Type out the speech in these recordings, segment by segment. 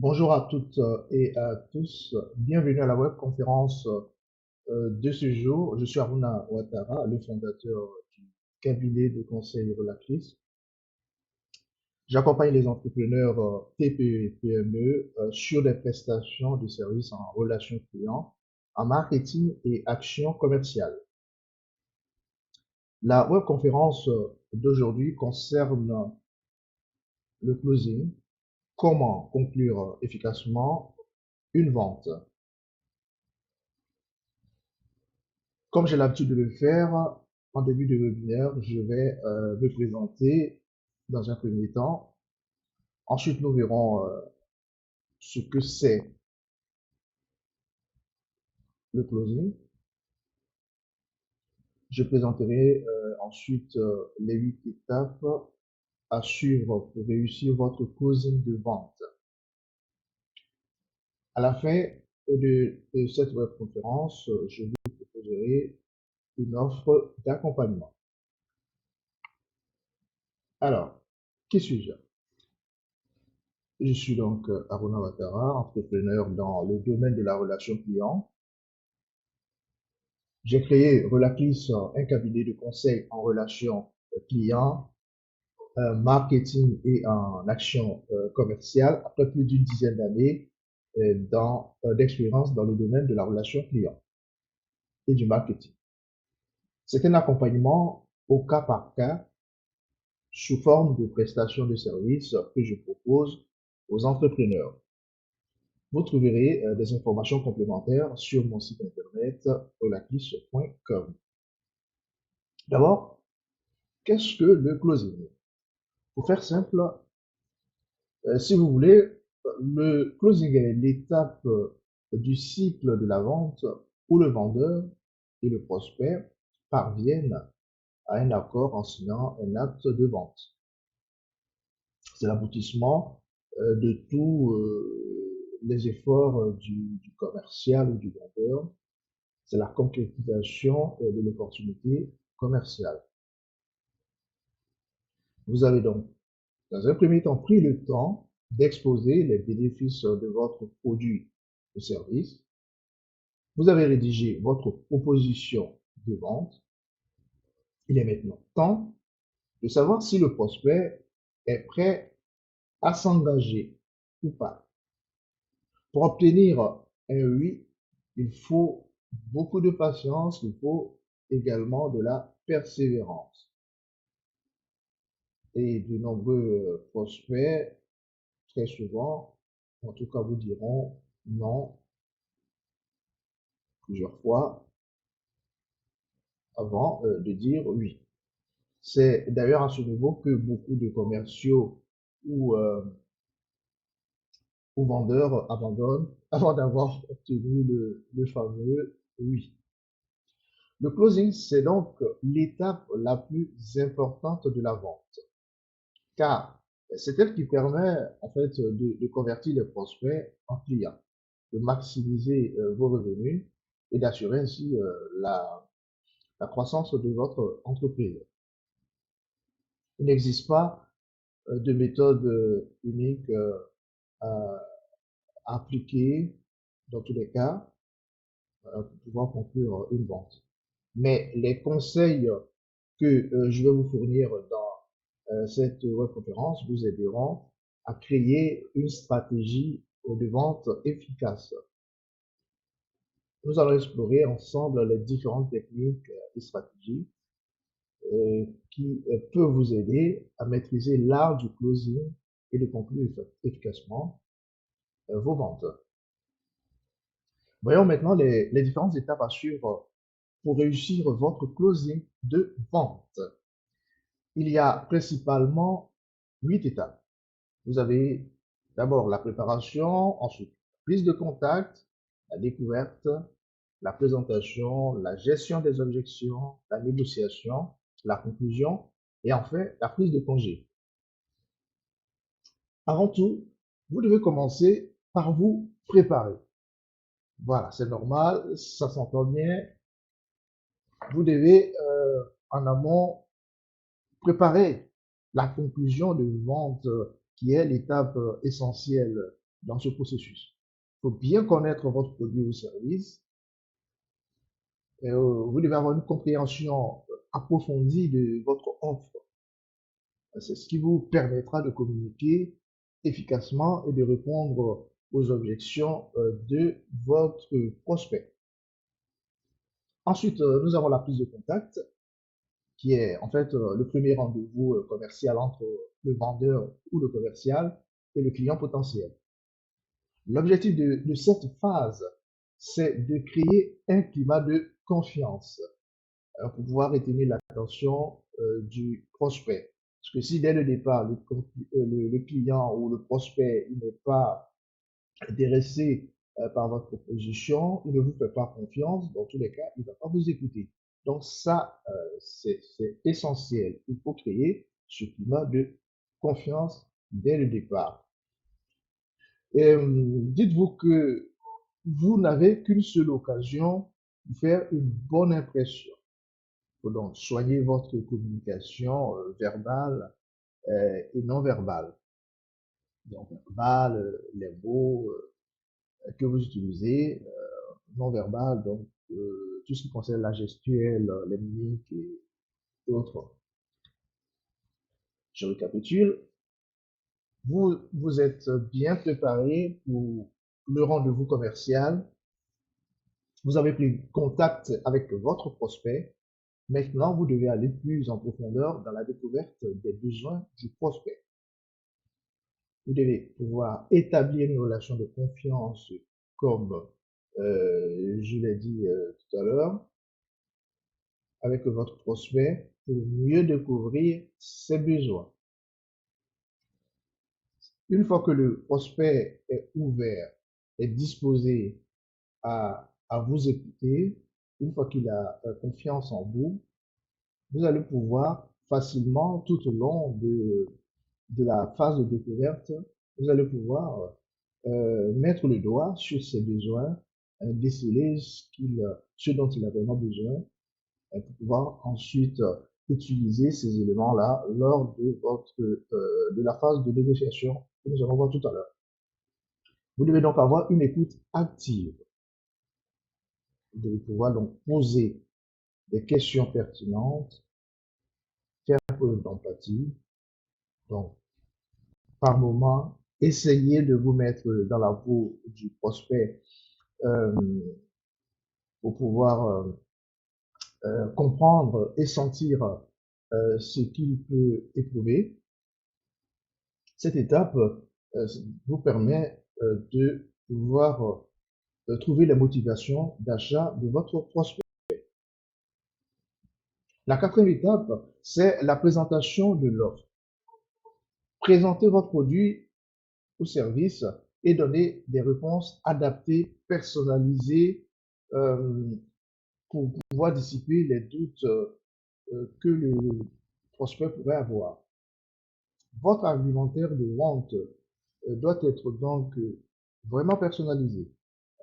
Bonjour à toutes et à tous. Bienvenue à la webconférence de ce jour. Je suis Aruna Ouattara, le fondateur du cabinet de conseil Relacris. J'accompagne les entrepreneurs TPE et PME sur des prestations de services en relations clients, en marketing et action commerciale. La webconférence d'aujourd'hui concerne le closing, comment conclure efficacement une vente. Comme j'ai l'habitude de le faire, en début de webinaire, je vais me présenter dans un premier temps. Ensuite, nous verrons ce que c'est le closing. Je présenterai ensuite les 8 étapes à suivre pour réussir votre closing de vente. À la fin de cette webconférence, je vous proposerai une offre d'accompagnement. Alors, qui suis-je? Je suis donc Aruna Ouattara, entrepreneur dans le domaine de la relation client. J'ai créé Relaclis, un cabinet de conseil en relation client, marketing et en action commerciale après plus d'une dizaine d'années d'expérience dans le domaine de la relation client et du marketing. C'est un accompagnement au cas par cas sous forme de prestation de services que je propose aux entrepreneurs. Vous trouverez des informations complémentaires sur mon site internet relaclis.com. D'abord, qu'est-ce que le closing? Pour faire simple, si vous voulez, le closing est l'étape du cycle de la vente où le vendeur et le prospect parviennent à un accord en signant un acte de vente. C'est l'aboutissement de tous les efforts du commercial ou du vendeur. C'est la concrétisation de l'opportunité commerciale. Vous avez donc, dans un premier temps, pris le temps d'exposer les bénéfices de votre produit ou service. Vous avez rédigé votre proposition de vente. Il est maintenant temps de savoir si le prospect est prêt à s'engager ou pas. Pour obtenir un oui, il faut beaucoup de patience, il faut également de la persévérance. Et de nombreux prospects, très souvent, en tout cas, vous diront non plusieurs fois avant de dire oui. C'est d'ailleurs à ce niveau que beaucoup de commerciaux ou, euh, ou vendeurs abandonnent avant d'avoir obtenu le fameux oui. Le closing, c'est donc l'étape la plus importante de la vente, car c'est elle qui permet en fait de convertir les prospects en clients, de maximiser vos revenus et d'assurer ainsi la croissance de votre entreprise. Il n'existe pas de méthode unique à appliquer dans tous les cas pour pouvoir conclure une vente. Mais les conseils que je vais vous fournir dans cette webconférence vous aideront à créer une stratégie de vente efficace. Nous allons explorer ensemble les différentes techniques et stratégies qui peuvent vous aider à maîtriser l'art du closing et de conclure efficacement vos ventes. Voyons maintenant les différentes étapes à suivre pour réussir votre closing de vente. Il y a principalement 8 étapes. Vous avez d'abord la préparation, ensuite la prise de contact, la découverte, la présentation, la gestion des objections, la négociation, la conclusion et enfin la prise de congé. Avant tout, vous devez commencer par vous préparer. Voilà, c'est normal, ça s'entend bien. Vous devez en amont préparer la conclusion de vente qui est l'étape essentielle dans ce processus. Il faut bien connaître votre produit ou service. Et, vous devez avoir une compréhension approfondie de votre offre. C'est ce qui vous permettra de communiquer efficacement et de répondre aux objections de votre prospect. Ensuite, nous avons la prise de contact, qui est en fait le premier rendez-vous commercial entre le vendeur ou le commercial et le client potentiel. L'objectif de cette phase, c'est de créer un climat de confiance pour pouvoir retenir l'attention du prospect. Parce que si dès le départ, le client ou le prospect n'est pas intéressé par votre proposition, il ne vous fait pas confiance, dans tous les cas, il ne va pas vous écouter. Donc ça, c'est essentiel. Il faut créer ce climat de confiance dès le départ. Et dites-vous que vous n'avez qu'une seule occasion de faire une bonne impression. Il faut donc soigner votre communication verbale et non verbale. Donc, verbal, les mots que vous utilisez, non verbal, donc tout ce qui concerne la gestuelle, les mimiques et autres. Je récapitule. Vous êtes bien préparé pour le rendez-vous commercial. Vous avez pris contact avec votre prospect. Maintenant, vous devez aller plus en profondeur dans la découverte des besoins du prospect. Vous devez pouvoir établir une relation de confiance, comme je l'ai dit tout à l'heure, avec votre prospect pour mieux découvrir ses besoins. Une fois que le prospect est ouvert, est disposé à vous écouter, une fois qu'il a confiance en vous, vous allez pouvoir facilement, tout au long de la phase de découverte, vous allez pouvoir mettre le doigt sur ses besoins, déceler ce dont il a vraiment besoin, pour pouvoir ensuite utiliser ces éléments-là lors de la phase de négociation que nous allons voir tout à l'heure. Vous devez donc avoir une écoute active. Vous devez pouvoir donc poser des questions pertinentes, faire preuve d'empathie. Donc, par moment, essayez de vous mettre dans la peau du prospect euh, pour pouvoir comprendre et sentir ce qu'il peut éprouver. Cette étape vous permet de pouvoir trouver les motivations d'achat de votre prospect. La quatrième étape, c'est la présentation de l'offre. Présentez votre produit ou service et donner des réponses adaptées, personnalisées pour pouvoir dissiper les doutes que le prospect pourrait avoir. Votre argumentaire de vente doit être donc vraiment personnalisé.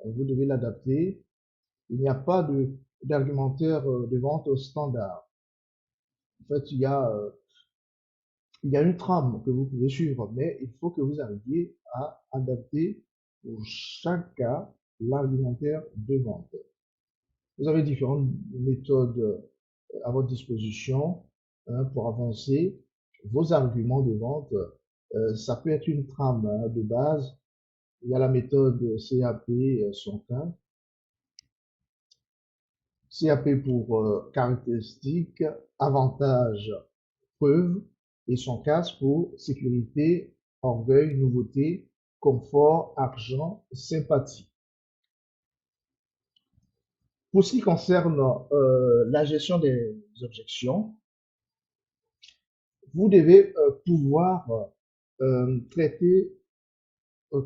Vous devez l'adapter. Il n'y a pas d'argumentaire de vente standard. En fait, il y a une trame que vous pouvez suivre, mais il faut que vous arriviez à adapter pour chaque cas l'argumentaire de vente. Vous avez différentes méthodes à votre disposition pour avancer vos arguments de vente. Ça peut être une trame de base. Il y a la méthode CAP 115. CAP pour caractéristiques, avantages, preuves, et son CAS pour sécurité, orgueil, nouveauté, confort, argent, sympathie. Pour ce qui concerne la gestion des objections, vous devez pouvoir traiter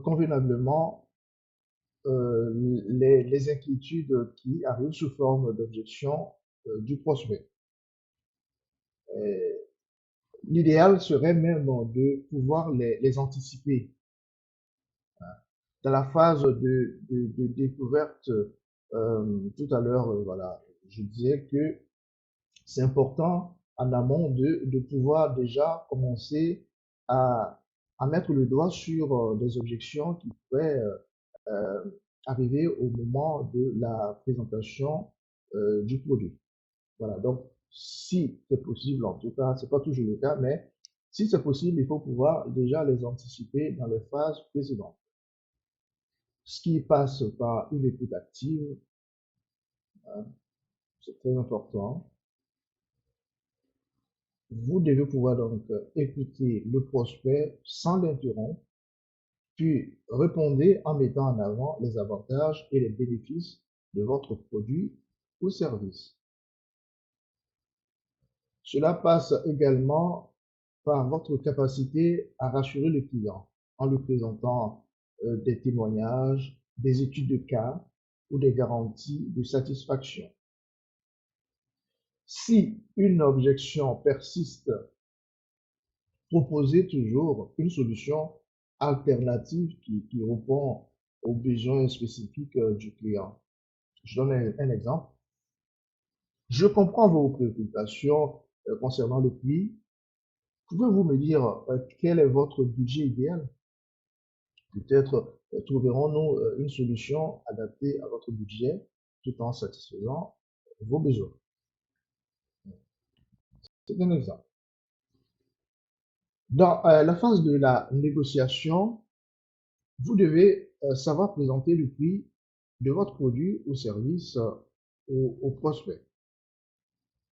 convenablement les inquiétudes qui arrivent sous forme d'objections du prospect. L'idéal serait même de pouvoir les anticiper. Dans la phase de découverte, tout à l'heure, voilà, je disais que c'est important en amont de pouvoir déjà commencer à à mettre le doigt sur des objections qui pourraient euh, arriver au moment de la présentation du produit. Voilà, donc si c'est possible, en tout cas, c'est pas toujours le cas, mais si c'est possible, il faut pouvoir déjà les anticiper dans les phases précédentes. Ce qui passe par une écoute active, hein, c'est très important. Vous devez pouvoir donc écouter le prospect sans l'interrompre, puis répondez en mettant en avant les avantages et les bénéfices de votre produit ou service. Cela passe également par votre capacité à rassurer le client en lui présentant des témoignages, des études de cas ou des garanties de satisfaction. Si une objection persiste, proposez toujours une solution alternative qui répond aux besoins spécifiques du client. Je donne un exemple. Je comprends vos préoccupations concernant le prix. Pouvez-vous me dire quel est votre budget idéal? Peut-être trouverons-nous une solution adaptée à votre budget tout en satisfaisant vos besoins. C'est un exemple. Dans la phase de la négociation, vous devez savoir présenter le prix de votre produit ou service au prospect.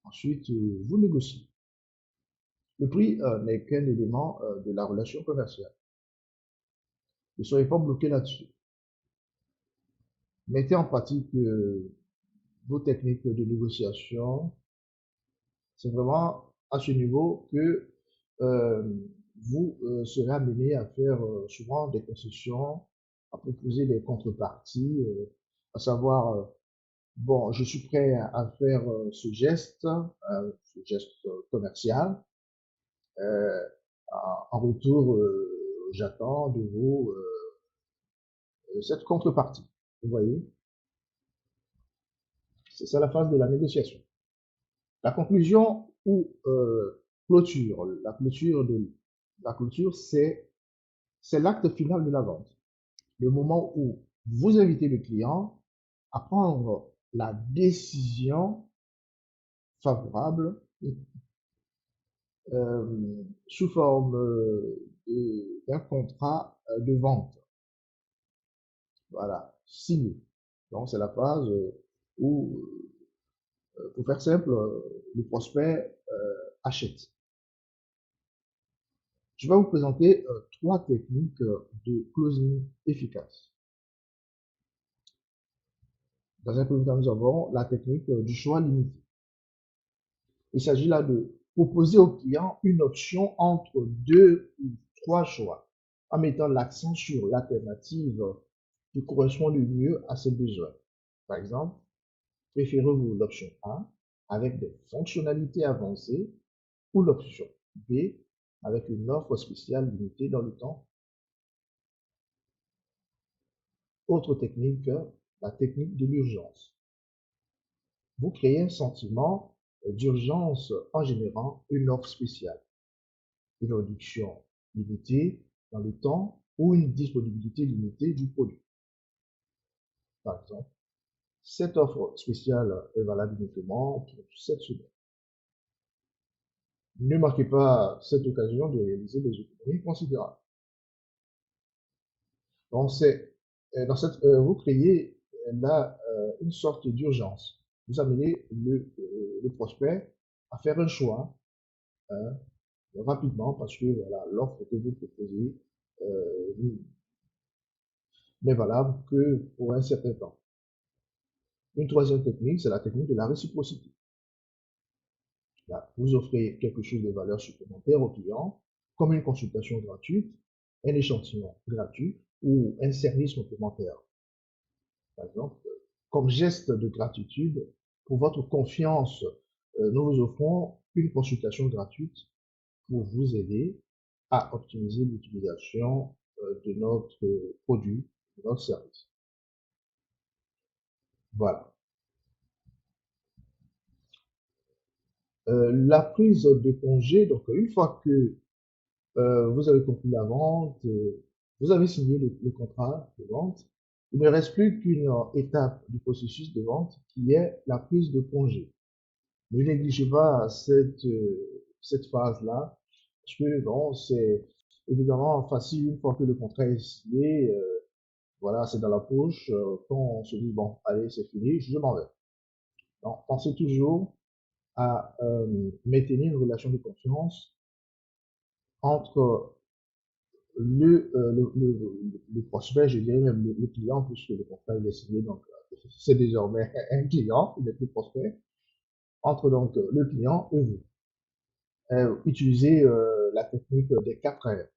Ensuite, vous négociez. Le prix n'est qu'un élément de la relation commerciale. Ne soyez pas bloqué là-dessus. Mettez en pratique vos techniques de négociation. C'est vraiment à ce niveau que euh, vous serez amené à faire souvent des concessions, à proposer des contreparties, à savoir, bon, je suis prêt à faire ce geste commercial. Euh, en retour, j'attends de vous cette contrepartie. Vous voyez, c'est ça la phase de la négociation. La conclusion ou clôture, la clôture, c'est l'acte final de la vente. Le moment où vous invitez le client à prendre la décision favorable sous forme d'un contrat de vente. Voilà, signé. Donc c'est la phase où, pour faire simple, le prospect achète. Je vais vous présenter trois techniques de closing efficaces. Dans un premier temps, nous avons la technique du choix limité. Il s'agit là de proposer au client une option entre deux ou trois choix, en mettant l'accent sur l'alternative qui correspond le mieux à ses besoins. Par exemple, préférez-vous l'option A avec des fonctionnalités avancées ou l'option B avec une offre spéciale limitée dans le temps? Autre technique, la technique de l'urgence. Vous créez un sentiment d'urgence en générant une offre spéciale, une réduction limitée dans le temps ou une disponibilité limitée du produit. Par exemple, cette offre spéciale est valable uniquement pour 7 semaines. Ne manquez pas cette occasion de réaliser des économies considérables. Donc, vous créez là une sorte d'urgence. Vous amenez le prospect à faire un choix hein, rapidement parce que voilà, l'offre que vous proposez euh, n'est valable que pour un certain temps. Une troisième technique, c'est la technique de la réciprocité. Là, vous offrez quelque chose de valeur supplémentaire au client, comme une consultation gratuite, un échantillon gratuit ou un service complémentaire. Par exemple, comme geste de gratitude pour votre confiance, nous vous offrons une consultation gratuite pour vous aider à optimiser l'utilisation de notre produit, de notre service. Voilà. La prise de congé, donc une fois que vous avez conclu la vente, vous avez signé le contrat de vente. Il ne reste plus qu'une étape du processus de vente qui est la prise de congé. Ne négligez pas cette phase-là, parce que bon, c'est évidemment facile une fois que le contrat est signé, voilà, c'est dans la poche, quand on se dit, bon, allez, c'est fini, je m'en vais. Donc, pensez toujours à maintenir une relation de confiance entre le prospect, je dirais même le client, puisque le contrat il est signé, donc c'est désormais un client, il n'est plus prospect, entre donc le client et vous. Utilisez la technique des 4 R.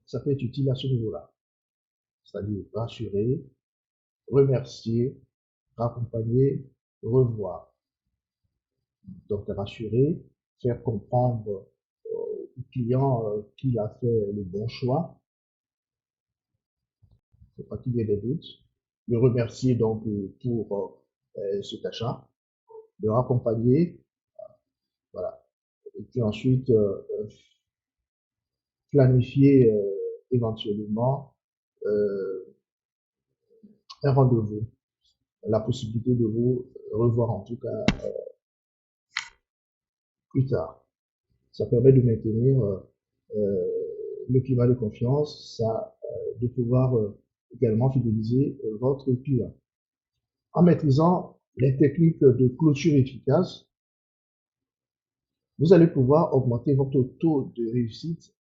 Ça peut être utile à ce niveau-là, c'est-à-dire rassurer, remercier, raccompagner, revoir. Donc rassurer, faire comprendre au client qu'il a fait le bon choix, il ne faut pas qu'il y ait des doutes. Le remercier donc pour cet achat, le raccompagner, voilà. Et puis ensuite planifier éventuellement euh, un rendez-vous, la possibilité de vous revoir en tout cas plus tard. Ça permet de maintenir le climat de confiance, ça, de pouvoir également fidéliser votre client. En maîtrisant les techniques de clôture efficace, vous allez pouvoir augmenter votre taux de réussite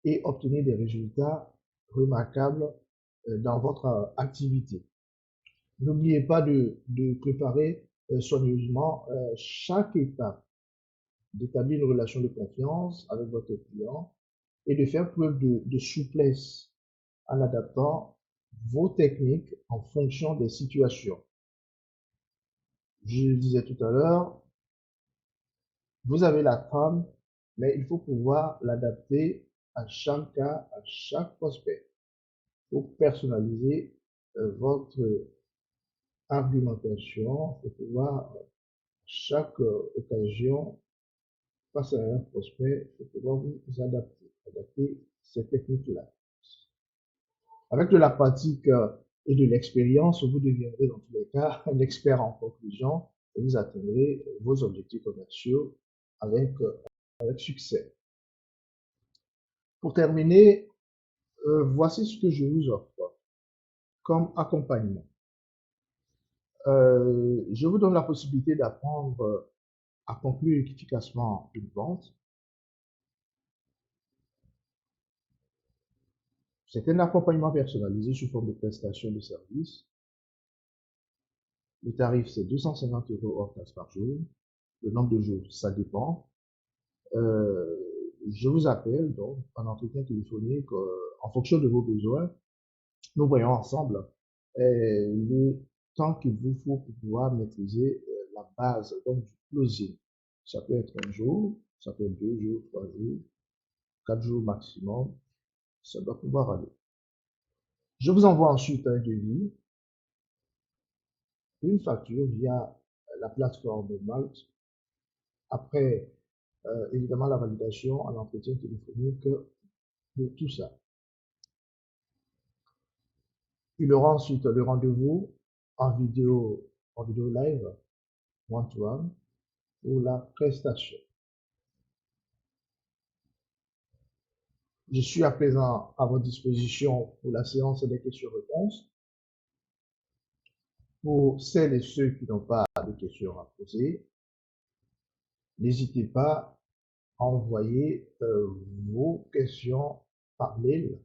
et obtenir des résultats remarquables dans votre activité. N'oubliez pas de préparer soigneusement chaque étape, d'établir une relation de confiance avec votre client et de faire preuve de souplesse en adaptant vos techniques en fonction des situations. Je le disais tout à l'heure, vous avez la trame, mais il faut pouvoir l'adapter à chaque cas, à chaque prospect. Il faut personnaliser votre argumentation, il faut pouvoir, chaque occasion, face à un prospect, il faut pouvoir vous adapter ces techniques-là. Avec de la pratique et de l'expérience, vous deviendrez dans tous les cas un expert en conclusion et vous atteindrez vos objectifs commerciaux avec, avec succès. Pour terminer, voici ce que je vous offre comme accompagnement. Je vous donne la possibilité d'apprendre à conclure efficacement une vente. C'est un accompagnement personnalisé sous forme de prestation de service. Le tarif, c'est 250 € hors taxe par jour. Le nombre de jours, ça dépend. Euh, je vous appelle donc en entretien téléphonique en fonction de vos besoins. Nous voyons ensemble le temps qu'il vous faut pour pouvoir maîtriser la base donc du closing. Ça peut être un jour, ça peut être 2 jours, 3 jours, 4 jours maximum. Ça doit pouvoir aller. Je vous envoie ensuite un devis, une facture via la plateforme Malt. Après, évidemment, la validation à l'entretien téléphonique de tout ça. Il aura ensuite le rendez-vous en vidéo live, one-to-one, pour la prestation. Je suis à présent à votre disposition pour la séance des questions-réponses. Pour celles et ceux qui n'ont pas de questions à poser, n'hésitez pas à envoyer vos questions par mail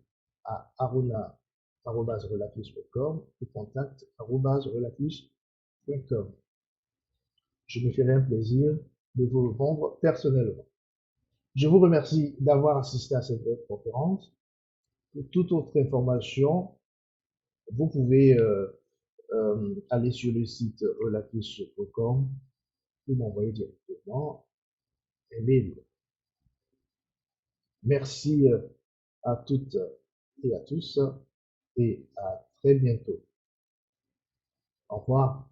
à arona@relatis.com et contact@relatis.com. Je me ferai un plaisir de vous répondre personnellement. Je vous remercie d'avoir assisté à cette conférence. Pour toute autre information, vous pouvez aller sur le site relatis.com ou m'envoyer directement un mail. Merci à toutes et à tous et à très bientôt. Au revoir.